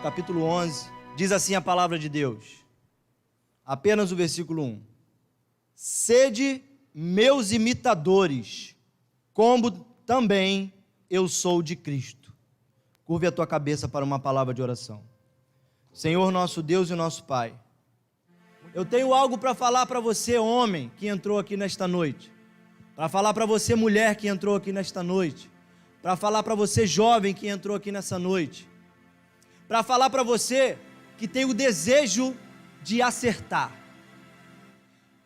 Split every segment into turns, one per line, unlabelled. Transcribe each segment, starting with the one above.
capítulo 11, diz assim a palavra de Deus, apenas o versículo 1. Sede meus imitadores, como também eu sou de Cristo. Curve a tua cabeça para uma palavra de oração. Senhor nosso Deus e nosso Pai, eu tenho algo para falar para você, homem, que entrou aqui nesta noite, para falar para você, mulher, que entrou aqui nesta noite, para falar para você, jovem, que entrou aqui nessa noite, para falar para você que tem o desejo de acertar.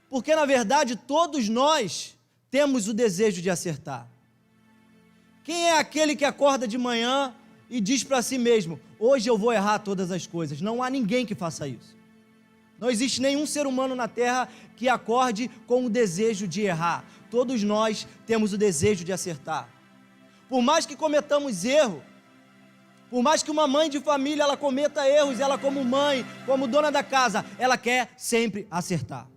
Porque, na verdade, todos nós temos o desejo de acertar. Quem é aquele que acorda de manhã e diz para si mesmo, hoje eu vou errar todas as coisas? Não há ninguém que faça isso. Não existe nenhum ser humano na terra que acorde com o desejo de errar. Todos nós temos o desejo de acertar. Por mais que cometamos erro, por mais que uma mãe de família ela cometa erros, ela como mãe, como dona da casa, ela quer sempre acertar.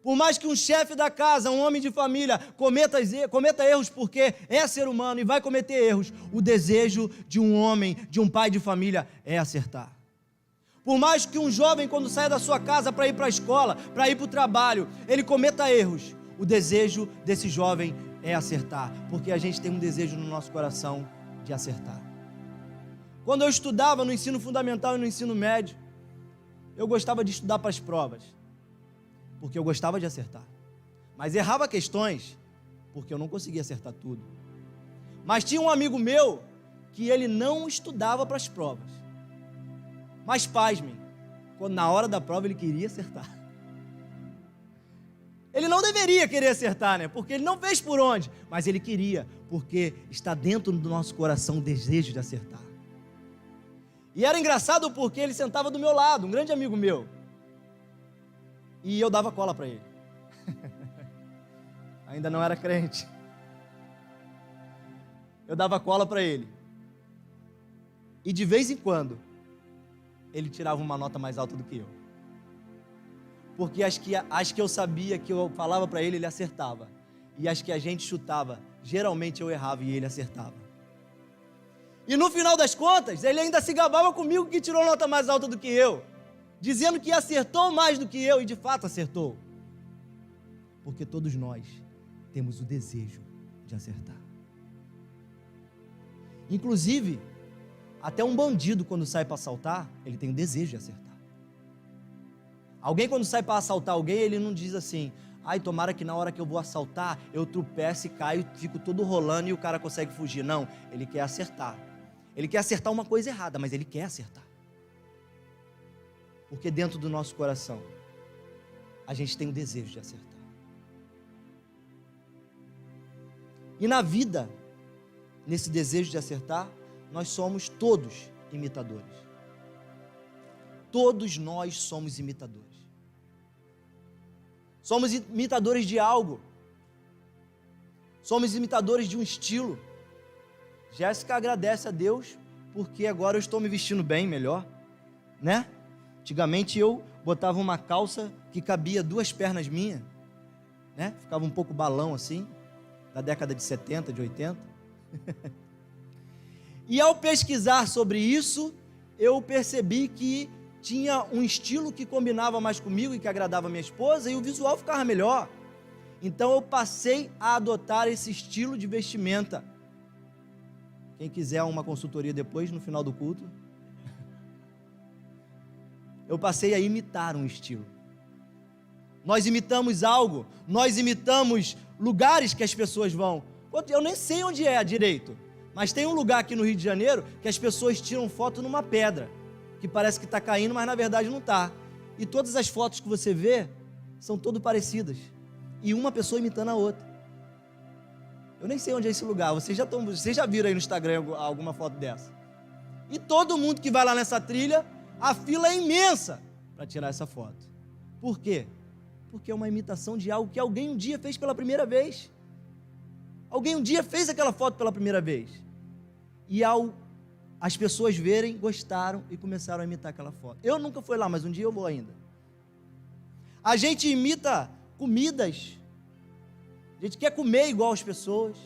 Por mais que um chefe da casa, um homem de família, cometa erros porque é ser humano e vai cometer erros, o desejo de um homem, de um pai de família é acertar. Por mais que um jovem, quando sai da sua casa para ir para a escola, para ir para o trabalho, ele cometa erros, o desejo desse jovem é acertar, porque a gente tem um desejo no nosso coração de acertar. Quando eu estudava no ensino fundamental e no ensino médio, eu gostava de estudar para as provas, porque eu gostava de acertar. Mas errava questões, porque eu não conseguia acertar tudo. Mas tinha um amigo meu, que ele não estudava para as provas. Mas pasmem, quando na hora da prova ele queria acertar. Ele não deveria querer acertar, né? Porque ele não fez por onde, mas ele queria, porque está dentro do nosso coração o desejo de acertar. E era engraçado porque ele sentava do meu lado, um grande amigo meu. E eu dava cola para ele. Ainda não era crente. Eu dava cola para ele. E de vez em quando, ele tirava uma nota mais alta do que eu. Porque as que eu sabia que eu falava para ele, ele acertava. E as que a gente chutava, geralmente eu errava e ele acertava. E no final das contas, ele ainda se gabava comigo que tirou nota mais alta do que eu, dizendo que acertou mais do que eu, e de fato acertou. Porque todos nós temos o desejo de acertar. Inclusive, até um bandido, quando sai para assaltar, ele tem o desejo de acertar. Alguém, quando sai para assaltar alguém, ele não diz assim, ai, tomara que na hora que eu vou assaltar, eu tropeço e caio, fico todo rolando e o cara consegue fugir. Não, ele quer acertar. Ele quer acertar uma coisa errada, mas ele quer acertar. Porque dentro do nosso coração, a gente tem o desejo de acertar. E na vida, nesse desejo de acertar, nós somos todos imitadores. Todos nós somos imitadores. Somos imitadores de algo. Somos imitadores de um estilo. Jéssica agradece a Deus porque agora eu estou me vestindo bem, melhor, né? Antigamente eu botava uma calça que cabia 2 pernas minhas, né? Ficava um pouco balão assim, da década de 70, de 80. E ao pesquisar sobre isso, eu percebi que tinha um estilo que combinava mais comigo e que agradava a minha esposa e o visual ficava melhor. Então eu passei a adotar esse estilo de vestimenta. Quem quiser uma consultoria depois, no final do culto, eu passei a imitar um estilo. Nós imitamos algo, nós imitamos lugares que as pessoas vão. Eu nem sei onde é direito, mas tem um lugar aqui no Rio de Janeiro que as pessoas tiram foto numa pedra, que parece que está caindo, mas na verdade não está. E todas as fotos que você vê são todas parecidas, e uma pessoa imitando a outra. Eu nem sei onde é esse lugar, vocês já viram aí no Instagram alguma foto dessa? E todo mundo que vai lá nessa trilha, a fila é imensa para tirar essa foto. Por quê? Porque é uma imitação de algo que alguém um dia fez pela primeira vez. Alguém um dia fez aquela foto pela primeira vez. E as pessoas verem, gostaram e começaram a imitar aquela foto. Eu nunca fui lá, mas um dia eu vou ainda. A gente imita comidas. A gente quer comer igual as pessoas.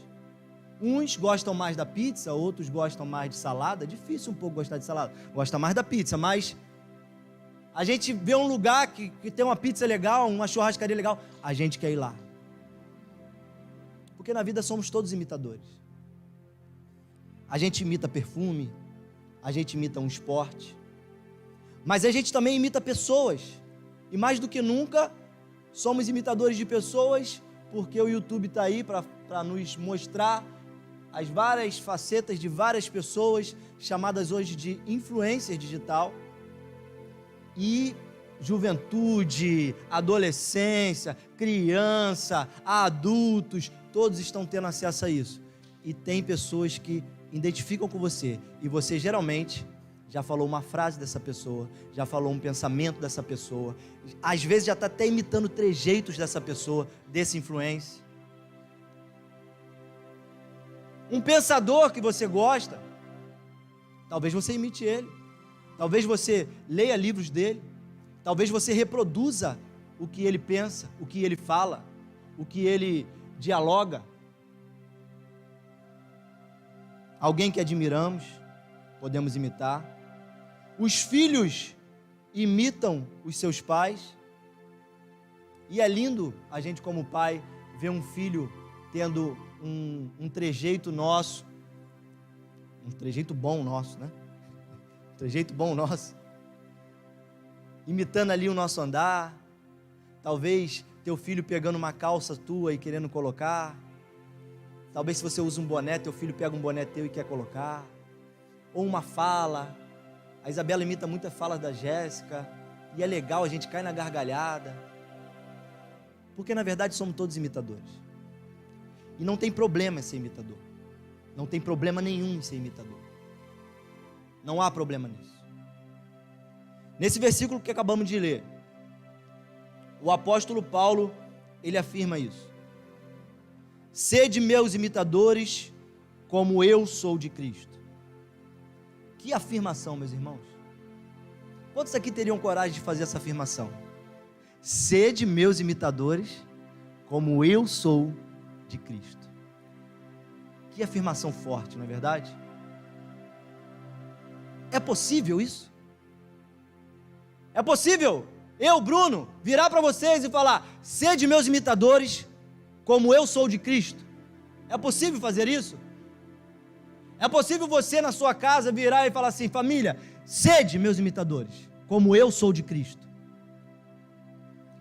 Uns gostam mais da pizza, outros gostam mais de salada. É difícil um pouco gostar de salada. Gosta mais da pizza, mas a gente vê um lugar que tem uma pizza legal, uma churrascaria legal, a gente quer ir lá. Porque na vida somos todos imitadores. A gente imita perfume, a gente imita um esporte, mas a gente também imita pessoas. E mais do que nunca, somos imitadores de pessoas, porque o YouTube está aí para nos mostrar as várias facetas de várias pessoas, chamadas hoje de influencer digital. E juventude, adolescência, criança, adultos, todos estão tendo acesso a isso. E tem pessoas que identificam com você, e você geralmente já falou uma frase dessa pessoa, já falou um pensamento dessa pessoa, às vezes já está até imitando trejeitos dessa pessoa, desse influencer. Um pensador que você gosta, talvez você imite ele, talvez você leia livros dele, talvez você reproduza o que ele pensa, o que ele fala, o que ele dialoga. Alguém que admiramos, podemos imitar. Os filhos imitam os seus pais. E é lindo a gente, como pai, ver um filho tendo um trejeito nosso, um trejeito bom nosso, né? Um trejeito bom nosso, imitando ali o nosso andar. Talvez teu filho pegando uma calça tua e querendo colocar. Talvez se você usa um boné, teu filho pega um boné teu e quer colocar. Ou uma fala. A Isabela imita muitas falas da Jéssica. E é legal, a gente cai na gargalhada. Porque na verdade somos todos imitadores. E não tem problema em ser imitador. Não tem problema nenhum em ser imitador. Não há problema nisso. Nesse versículo que acabamos de ler, o apóstolo Paulo, ele afirma isso. Sede meus imitadores, como eu sou de Cristo. Que afirmação, meus irmãos. Quantos aqui teriam coragem de fazer essa afirmação? Sede meus imitadores, como eu sou de Cristo. Que afirmação forte, não é verdade? É possível isso? É possível eu, Bruno, virar para vocês e falar: sede meus imitadores, como eu sou de Cristo? É possível fazer isso? É possível você na sua casa virar e falar assim: família, sede meus imitadores, como eu sou de Cristo?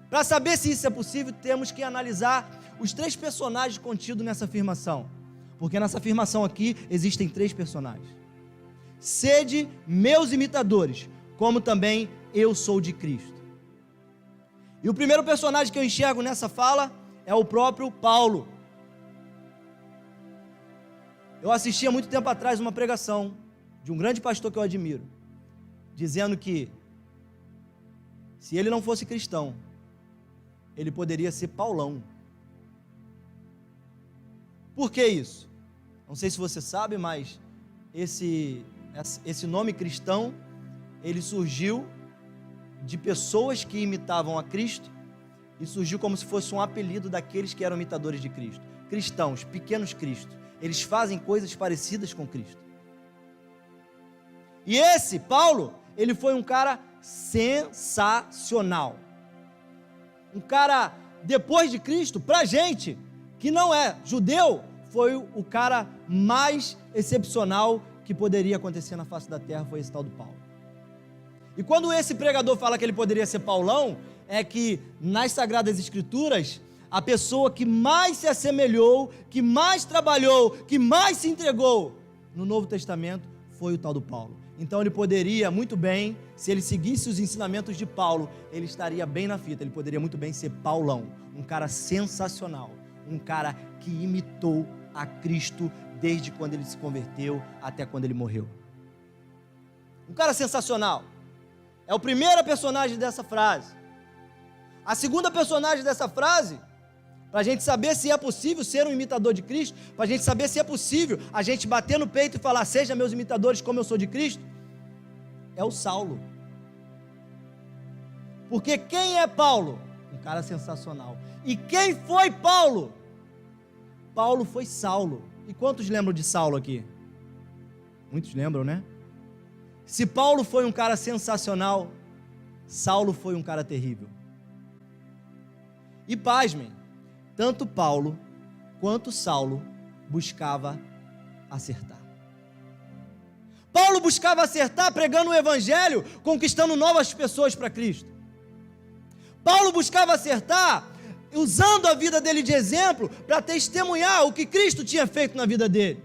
Para saber se isso é possível, temos que analisar os 3 personagens contidos nessa afirmação, porque nessa afirmação aqui existem 3 personagens. Sede meus imitadores, como também eu sou de Cristo. E o primeiro personagem que eu enxergo nessa fala é o próprio Paulo. Eu assisti há muito tempo atrás uma pregação de um grande pastor que eu admiro, dizendo que se ele não fosse cristão, ele poderia ser Paulão. Por que isso? Não sei se você sabe, mas esse nome cristão, ele surgiu de pessoas que imitavam a Cristo, e surgiu como se fosse um apelido daqueles que eram imitadores de Cristo. Cristãos, pequenos Cristos, eles fazem coisas parecidas com Cristo. E esse Paulo, ele foi um cara sensacional. Um cara, depois de Cristo, pra gente que não é judeu, foi o cara mais excepcional que poderia acontecer na face da terra, foi esse tal do Paulo. E quando esse pregador fala que ele poderia ser Paulão, é que nas Sagradas Escrituras, a pessoa que mais se assemelhou, que mais trabalhou, que mais se entregou no Novo Testamento, foi o tal do Paulo. Então ele poderia muito bem, se ele seguisse os ensinamentos de Paulo, ele estaria bem na fita, ele poderia muito bem ser Paulão, um cara sensacional, um cara que imitou a Cristo desde quando ele se converteu até quando ele morreu. Um cara sensacional. É o primeiro personagem dessa frase. A segunda personagem dessa frase, para a gente saber se é possível ser um imitador de Cristo, para a gente saber se é possível a gente bater no peito e falar: seja meus imitadores como eu sou de Cristo, é o Saulo. Porque quem é Paulo? Um cara sensacional. E quem foi Paulo? Paulo foi Saulo. E quantos lembram de Saulo aqui? Muitos lembram, né? Se Paulo foi um cara sensacional, Saulo foi um cara terrível. E pasmem, tanto Paulo quanto Saulo buscava acertar. Paulo buscava acertar pregando o evangelho, conquistando novas pessoas para Cristo. Paulo buscava acertar usando a vida dele de exemplo para testemunhar o que Cristo tinha feito na vida dele.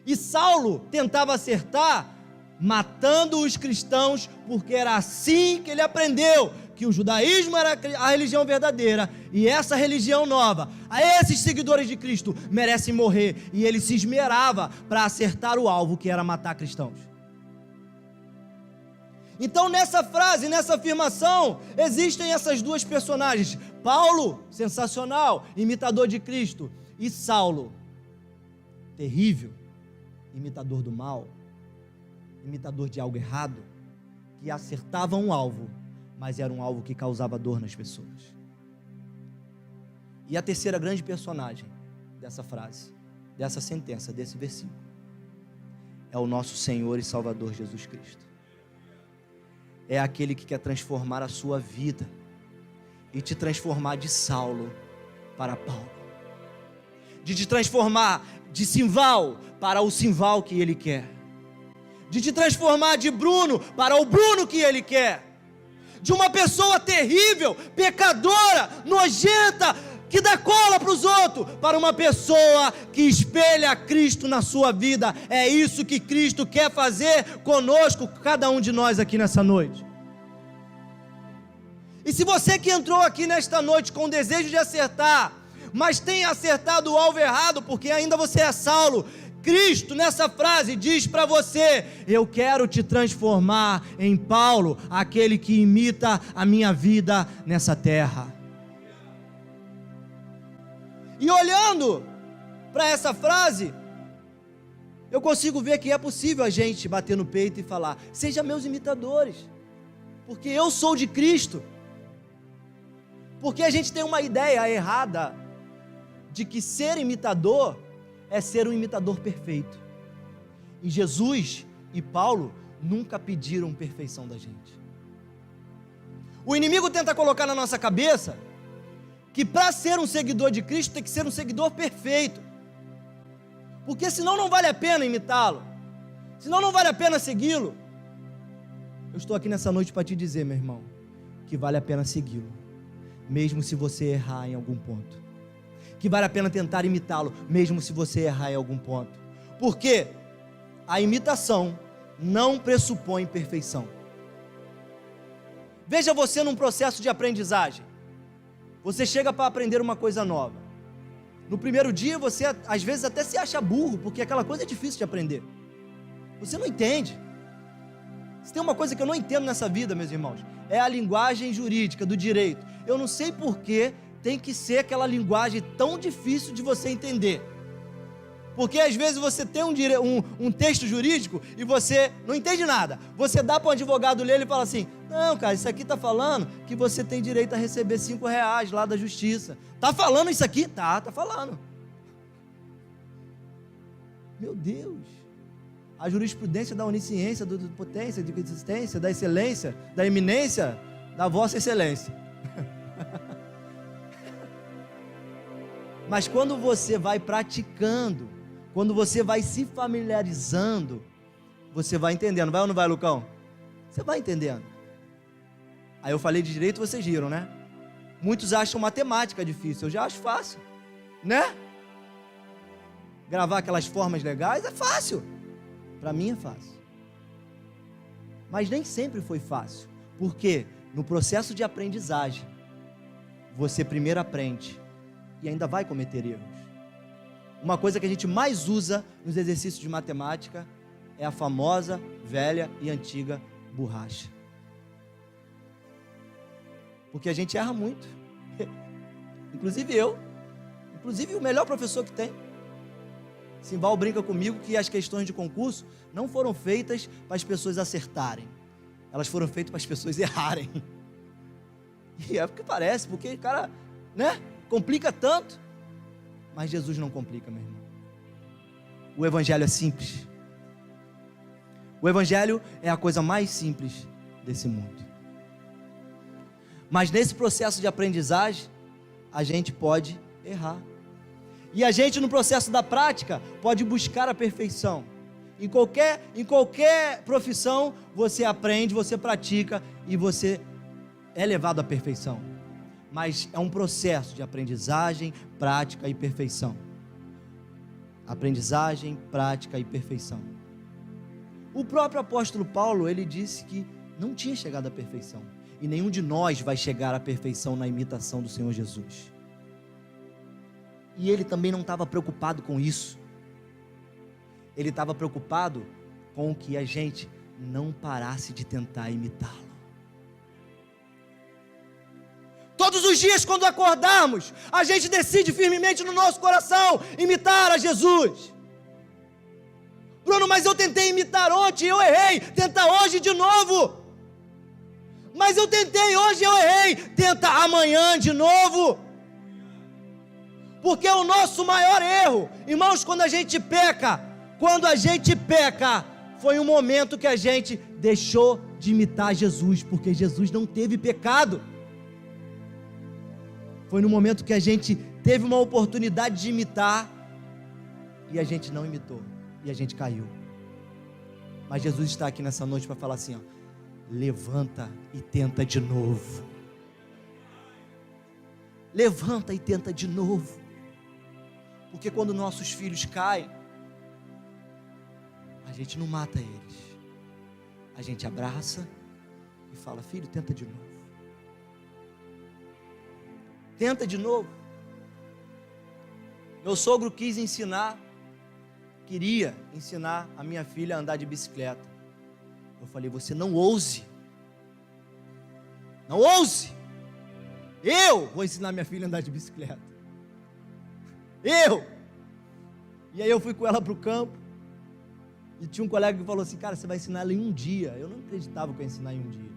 E Saulo tentava acertar matando os cristãos, porque era assim que ele aprendeu que o judaísmo era a religião verdadeira, e essa religião nova, a esses seguidores de Cristo, merecem morrer, e ele se esmerava para acertar o alvo, que era matar cristãos. Então nessa frase, nessa afirmação, existem essas duas personagens, Paulo, sensacional, imitador de Cristo, e Saulo, terrível, imitador do mal, imitador de algo errado, que acertava um alvo, mas era um alvo que causava dor nas pessoas. E a terceira grande personagem dessa frase, dessa sentença, desse versículo, é o nosso Senhor e Salvador Jesus Cristo. É aquele que quer transformar a sua vida e te transformar de Saulo para Paulo, de te transformar de Simval para o Simval que ele quer, de te transformar de Bruno para o Bruno que ele quer, de uma pessoa terrível, pecadora, nojenta, que dá cola para os outros, para uma pessoa que espelha Cristo na sua vida. É isso que Cristo quer fazer conosco, cada um de nós aqui nessa noite. E se você que entrou aqui nesta noite com o desejo de acertar, mas tem acertado o alvo errado, porque ainda você é Saulo, Cristo nessa frase diz para você: eu quero te transformar em Paulo, aquele que imita a minha vida nessa terra. E olhando para essa frase, eu consigo ver que é possível a gente bater no peito e falar: seja meus imitadores, porque eu sou de Cristo. Porque a gente tem uma ideia errada de que ser imitador é ser um imitador perfeito. E Jesus e Paulo nunca pediram perfeição da gente. O inimigo tenta colocar na nossa cabeça que para ser um seguidor de Cristo tem que ser um seguidor perfeito, porque senão não vale a pena imitá-lo, senão não vale a pena segui-lo. Eu estou aqui nessa noite para te dizer, meu irmão, que vale a pena segui-lo, mesmo se você errar em algum ponto, que vale a pena tentar imitá-lo, mesmo se você errar em algum ponto, porque a imitação não pressupõe perfeição. Veja você num processo de aprendizagem. Você chega para aprender uma coisa nova. No primeiro dia você às vezes até se acha burro, porque aquela coisa é difícil de aprender. Você não entende. Se tem uma coisa que eu não entendo nessa vida, meus irmãos, é a linguagem jurídica do direito. Eu não sei por que tem que ser aquela linguagem tão difícil de você entender. Porque às vezes você tem um texto jurídico e você não entende nada. Você dá para um advogado ler, ele fala assim: não, cara, isso aqui está falando que você tem direito a receber R$5 lá da justiça. Está falando isso aqui? Tá falando. Meu Deus. A jurisprudência da onisciência, da potência, da existência, da excelência, da eminência, da vossa excelência. Mas quando você vai praticando, quando você vai se familiarizando, você vai entendendo. Vai ou não vai, Lucão? Você vai entendendo. Aí eu falei de direito, vocês riram, né? Muitos acham matemática difícil, eu já acho fácil, né? Gravar aquelas formas legais é fácil. Para mim é fácil. Mas nem sempre foi fácil. Porque no processo de aprendizagem, você primeiro aprende e ainda vai cometer erros. Uma coisa que a gente mais usa nos exercícios de matemática é a famosa, velha e antiga borracha. Porque a gente erra muito. Inclusive eu. Inclusive o melhor professor que tem. Simval brinca comigo que as questões de concurso não foram feitas para as pessoas acertarem. Elas foram feitas para as pessoas errarem. E é porque parece, porque o cara, né, complica tanto. Mas Jesus não complica, meu irmão. O Evangelho é simples. O Evangelho é a coisa mais simples desse mundo. Mas nesse processo de aprendizagem, a gente pode errar. E a gente, no processo da prática, pode buscar a perfeição. Em qualquer profissão, você aprende, você pratica e você é levado à perfeição. Mas é um processo de aprendizagem, prática e perfeição. Aprendizagem, prática e perfeição. O próprio apóstolo Paulo, ele disse que não tinha chegado à perfeição. E nenhum de nós vai chegar à perfeição na imitação do Senhor Jesus. E ele também não estava preocupado com isso. Ele estava preocupado com que a gente não parasse de tentar imitá-lo. Todos os dias, quando acordarmos, a gente decide firmemente no nosso coração imitar a Jesus. Bruno, mas eu tentei imitar ontem, eu errei. Tenta hoje de novo. Mas eu tentei hoje, eu errei. Tenta amanhã de novo. Porque o nosso maior erro, irmãos, quando a gente peca, foi um momento que a gente deixou de imitar Jesus, porque Jesus não teve pecado. Foi no momento que a gente teve uma oportunidade de imitar, e a gente não imitou, e a gente caiu. Mas Jesus está aqui nessa noite para falar assim, ó, levanta e tenta de novo. Levanta e tenta de novo. Porque quando nossos filhos caem, a gente não mata eles. A gente abraça e fala, filho, tenta de novo. Tenta de novo. Meu sogro queria ensinar a minha filha a andar de bicicleta. Eu falei, você não ouse. Não ouse. Eu vou ensinar minha filha a andar de bicicleta. E aí eu fui com ela para o campo. E tinha um colega que falou assim, cara, você vai ensinar ela em um dia. Eu não acreditava que eu ia ensinar em um dia.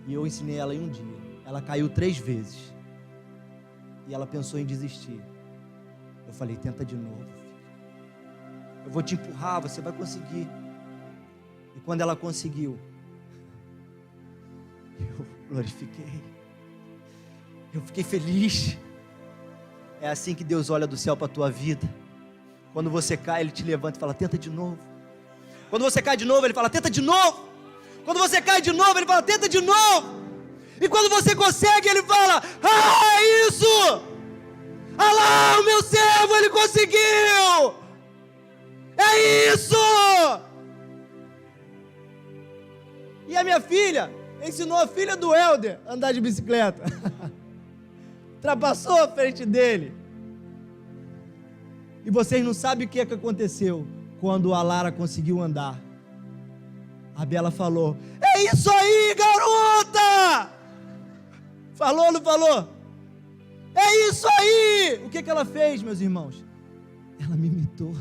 E eu ensinei ela em um dia. Ela caiu 3 vezes. E ela pensou em desistir. Eu falei, tenta de novo, filho. Eu vou te empurrar, você vai conseguir. E quando ela conseguiu, eu glorifiquei. Eu fiquei feliz. É assim que Deus olha do céu para a tua vida. Quando você cai, Ele te levanta e fala, tenta de novo. Quando você cai de novo, Ele fala, tenta de novo. Quando você cai de novo, Ele fala, tenta de novo. E quando você consegue, Ele fala, é isso. Ah lá, o meu servo, ele conseguiu. É isso. E a minha filha ensinou a filha do Helder a andar de bicicleta. Ultrapassou a frente dele. E vocês não sabem o que aconteceu quando a Lara conseguiu andar. A Bela falou, é isso aí, garota! Falou ou não falou? É isso aí! O que ela fez, meus irmãos? Ela me imitou.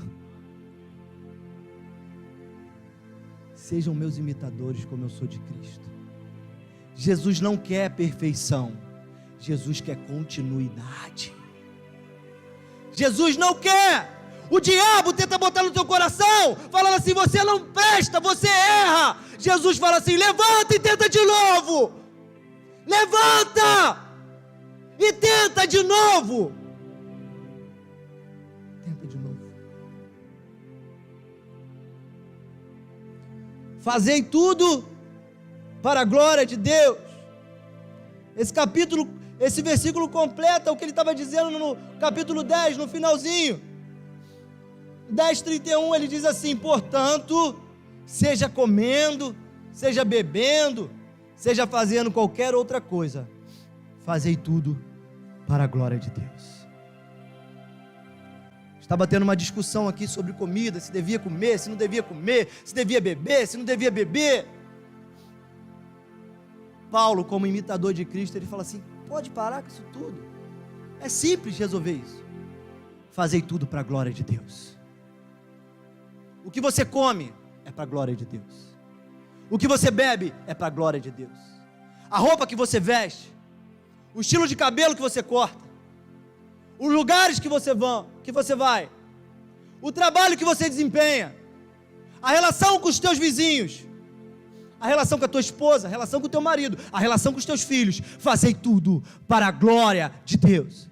Sejam meus imitadores como eu sou de Cristo. Jesus não quer perfeição. Jesus quer continuidade. Jesus não quer. O diabo tenta botar no teu coração, falando assim, você não presta, você erra. Jesus fala assim, levanta e tenta de novo. Levanta e tenta de novo. Tenta de novo. Fazei tudo para a glória de Deus. Esse versículo completa o que ele estava dizendo no capítulo 10, no finalzinho. 10:31, ele diz assim, portanto, seja comendo, seja bebendo, seja fazendo qualquer outra coisa, fazei tudo para a glória de Deus. Estava tendo uma discussão aqui sobre comida, se devia comer, se não devia comer, se devia beber, se não devia beber. Paulo, como imitador de Cristo, ele fala assim, pode parar com isso tudo. É simples resolver isso. Fazei tudo para a glória de Deus. O que você come é para a glória de Deus. O que você bebe é para a glória de Deus. A roupa que você veste, o estilo de cabelo que você corta, os lugares que você vai, o trabalho que você desempenha, a relação com os teus vizinhos, a relação com a tua esposa, a relação com o teu marido, a relação com os teus filhos. Fazei tudo para a glória de Deus.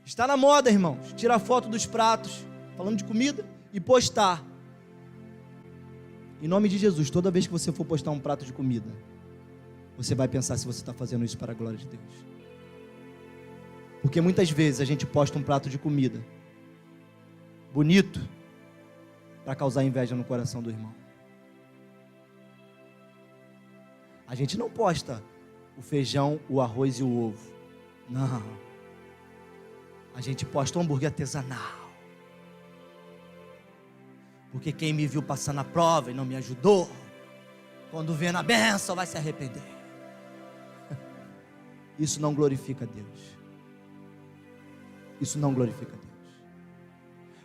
Está na moda, irmãos, tirar foto dos pratos, falando de comida, e postar. Em nome de Jesus, toda vez que você for postar um prato de comida, você vai pensar se você está fazendo isso para a glória de Deus. Porque muitas vezes a gente posta um prato de comida bonito para causar inveja no coração do irmão. A gente não posta o feijão, o arroz e o ovo. Não. A gente posta um hambúrguer artesanal. Porque quem me viu passar na prova e não me ajudou, quando vê na bênção vai se arrepender. Isso não glorifica a Deus. Isso não glorifica a Deus.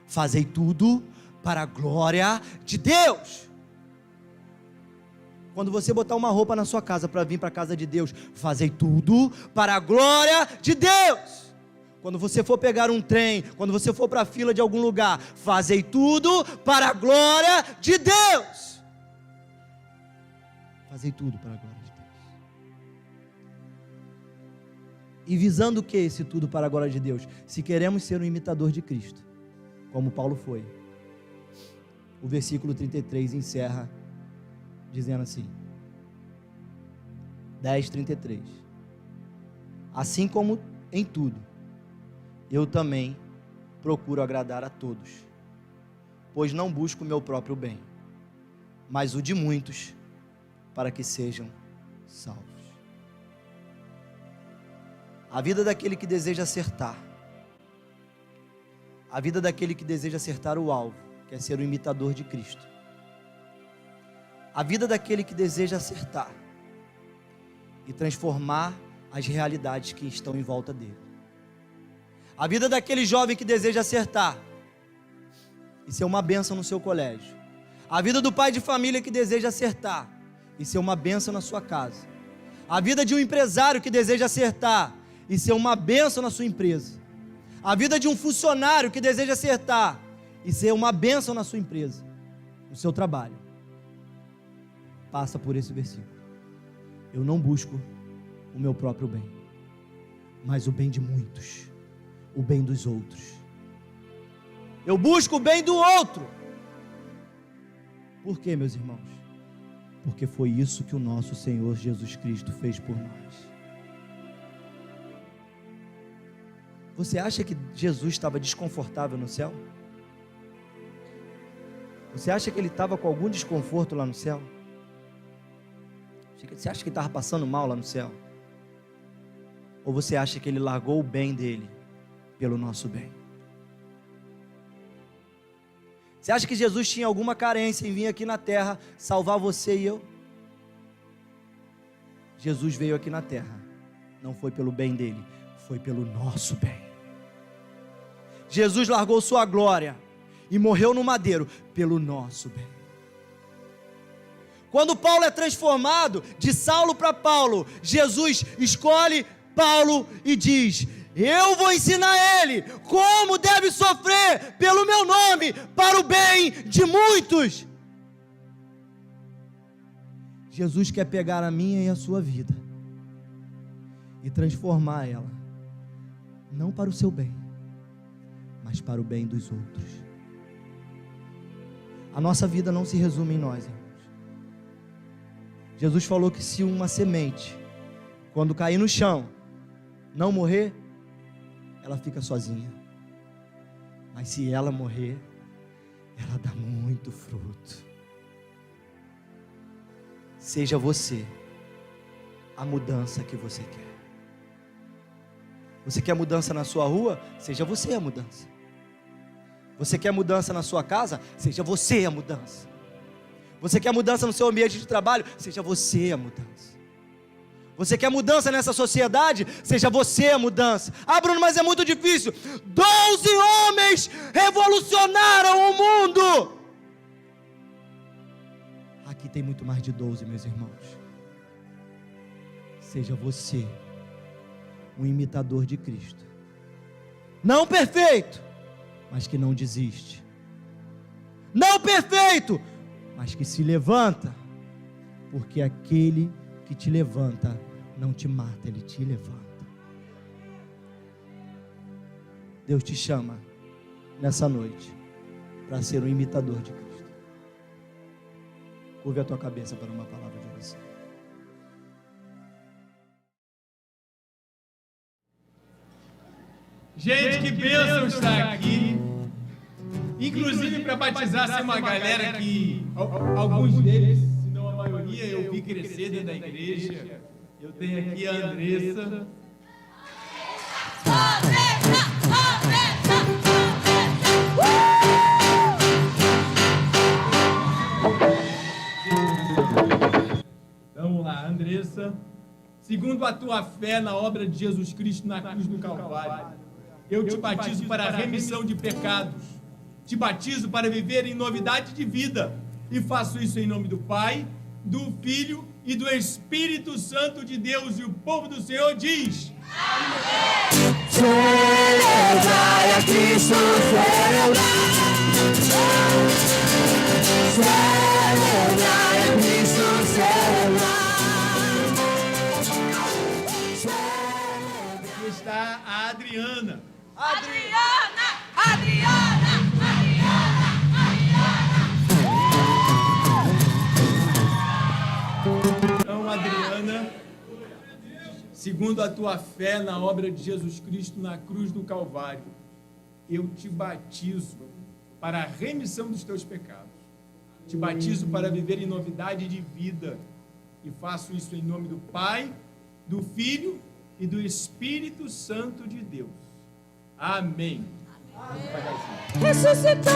Fazei tudo para a glória de Deus. Quando você botar uma roupa na sua casa para vir para a casa de Deus, fazei tudo para a glória de Deus. Quando você for pegar um trem, quando você for para a fila de algum lugar, fazei tudo para a glória de Deus. Fazei tudo para a glória de Deus. E visando o que esse tudo para a glória de Deus? Se queremos ser um imitador de Cristo, como Paulo foi. O versículo 33 encerra dizendo assim, 10:33. Assim como em tudo, eu também procuro agradar a todos, pois não busco o meu próprio bem, mas o de muitos, para que sejam salvos. A vida daquele que deseja acertar, a vida daquele que deseja acertar o alvo, que é ser o imitador de Cristo, a vida daquele que deseja acertar e transformar as realidades que estão em volta dele, a vida daquele jovem que deseja acertar e ser uma bênção no seu colégio, a vida do pai de família que deseja acertar e ser uma bênção na sua casa, a vida de um empresário que deseja acertar e ser uma bênção na sua empresa, a vida de um funcionário que deseja acertar e ser uma bênção na sua empresa, no seu trabalho, passa por esse versículo. Eu não busco o meu próprio bem, mas o bem de muitos, o bem dos outros. Eu busco o bem do outro. Por quê, meus irmãos? Porque foi isso que o nosso Senhor Jesus Cristo fez por nós. Você acha que Jesus estava desconfortável no céu? Você acha que ele estava com algum desconforto lá no céu? Você acha que ele estava passando mal lá no céu? Ou você acha que ele largou o bem dele pelo nosso bem? Você acha que Jesus tinha alguma carência em vir aqui na terra salvar você e eu? Jesus veio aqui na terra, não foi pelo bem dele, foi pelo nosso bem. Jesus largou sua glória e morreu no madeiro pelo nosso bem. Quando Paulo é transformado de Saulo para Paulo, Jesus escolhe Paulo e diz: eu vou ensinar ele como deve sofrer pelo meu nome, para o bem de muitos. Jesus quer pegar a minha e a sua vida e transformar ela, não para o seu bem, mas para o bem dos outros. A nossa vida não se resume em nós, irmãos. Jesus falou que se uma semente, quando cair no chão, não morrer, ela fica sozinha. Mas se ela morrer, ela dá muito fruto. Seja você a mudança que você quer. Você quer mudança na sua rua? Seja você a mudança. Você quer mudança na sua casa? Seja você a mudança. Você quer mudança no seu ambiente de trabalho? Seja você a mudança. Você quer mudança nessa sociedade? Seja você a mudança. Ah, Bruno, mas é muito difícil. 12 homens revolucionaram o mundo. Aqui tem muito mais de 12, meus irmãos. Seja você um imitador de Cristo. Não perfeito, mas que não desiste. Não perfeito, mas que se levanta, porque aquele que te levanta não te mata, ele te levanta. Deus te chama nessa noite para ser um imitador de Cristo. Curve a tua cabeça para uma palavra de oração.
Gente, que bênção estar aqui. Inclusive para batizar essa uma galera que alguns deles, se não a maioria, eu vi crescer dentro da igreja. Eu tenho aqui a Andressa. Vamos lá, Andressa. Segundo a tua fé na obra de Jesus Cristo na cruz do Calvário, eu te batizo para a remissão de pecados. Te batizo para viver em novidade de vida. E faço isso em nome do Pai, do Filho e do Espírito Santo de Deus. E o povo do Senhor diz: Amém.
Celebrai a Cristo, celebrai a Cristo, celebrai.
Aqui está a Adriana. Então, Adriana, segundo a tua fé na obra de Jesus Cristo na cruz do Calvário, eu te batizo para a remissão dos teus pecados. Te batizo para viver em novidade de vida. E faço isso em nome do Pai, do Filho e do Espírito Santo de Deus. Amém.
Ressuscitou,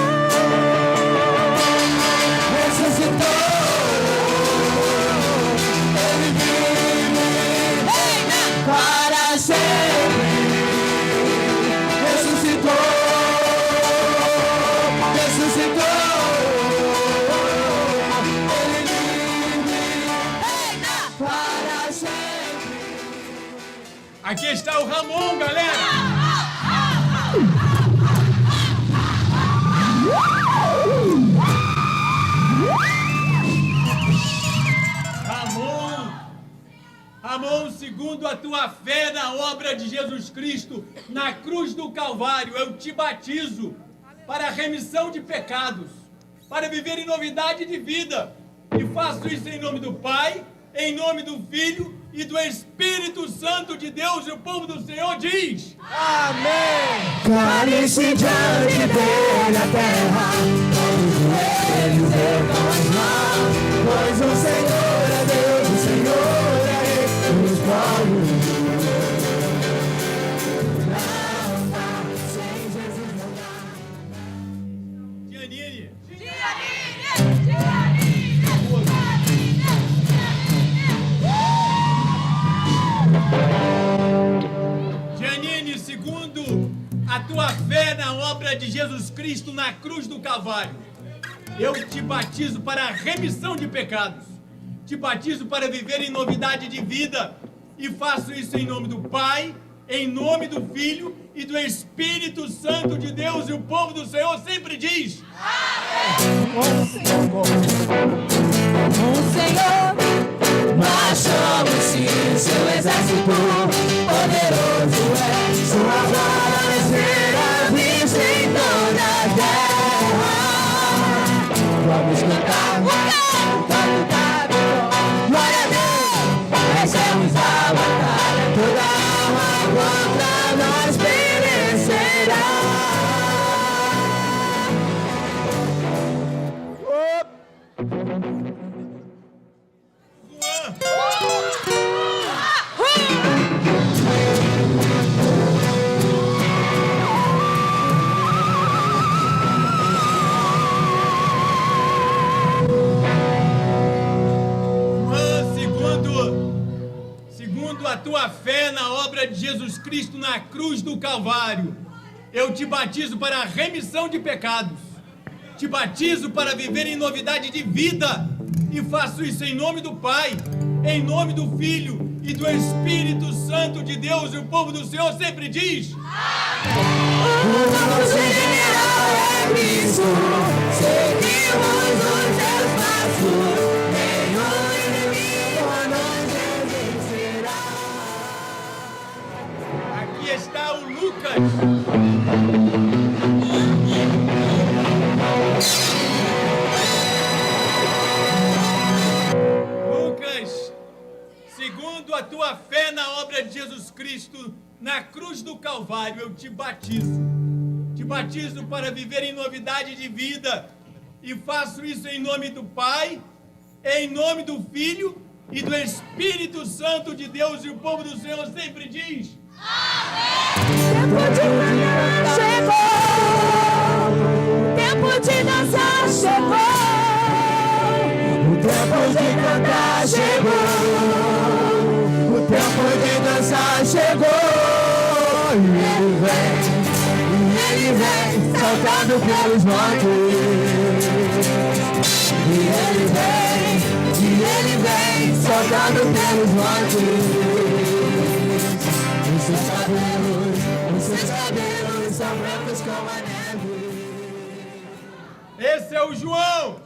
ressuscitou, Ele vive, reina para sempre. Ressuscitou, ressuscitou, Ele vive, reina para sempre.
Aqui está o Ramon, galera. Ramon, segundo a tua fé na obra de Jesus Cristo na cruz do Calvário, eu te batizo para a remissão de pecados, para viver em novidade de vida. E faço isso em nome do Pai, em nome do Filho e do Espírito Santo de Deus. E o povo do Senhor diz:
Amém.
Cale-se diante dele a terra, todos os joelhos ergam as mãos, pois o Senhor é Deus, o Senhor é Rei dos povos. Não dá sem Jesus não dá.
Giannini. Giannini, segundo a tua fé na obra de Jesus Cristo na cruz do Calvário, eu te batizo para a remissão de pecados. Te batizo para viver em novidade de vida. E faço isso em nome do Pai, em nome do Filho e do Espírito Santo de Deus. E o povo do Senhor sempre diz:
O Senhor, nós somos sim seu exército, poderoso é, sua glória será vista em toda a terra. Vamos cantar, cantar, glória a Deus, vencemos a batalha, toda alma contra nós perecerá.
Segundo a tua fé na obra de Jesus Cristo na cruz do Calvário, eu te batizo para a remissão de pecados. Te batizo para viver em novidade de vida. E faço isso em nome do Pai, em nome do Filho e do Espírito Santo de Deus. E o povo do Senhor sempre diz:
Amém.
Jesus Cristo na cruz do Calvário, eu te batizo. Te batizo para viver em novidade de vida. E faço isso em nome do Pai, em nome do Filho e do Espírito Santo de Deus. E o povo do Senhor sempre diz:
Tempo de cantar chegou, tempo de dançar chegou, o tempo de cantar chegou, o tempo de dançar chegou. E ele vem saltando pelos montes. E ele vem saltando pelos montes. Os seus cabelos são brancos como a neve.
esse é o João.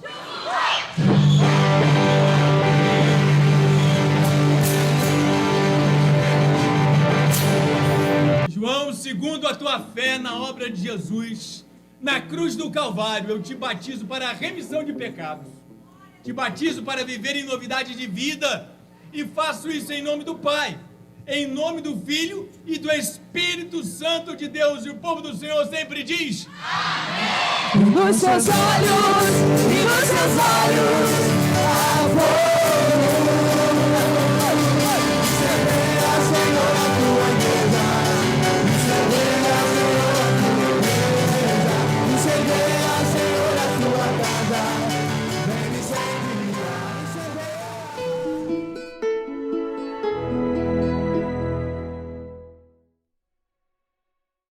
João, segundo a tua fé na obra de Jesus, na cruz do Calvário, eu te batizo para a remissão de pecados. Te batizo para viver em novidade de vida. E faço isso em nome do Pai, em nome do Filho e do Espírito Santo de Deus. E o povo do Senhor sempre diz:
Nos seus olhos, a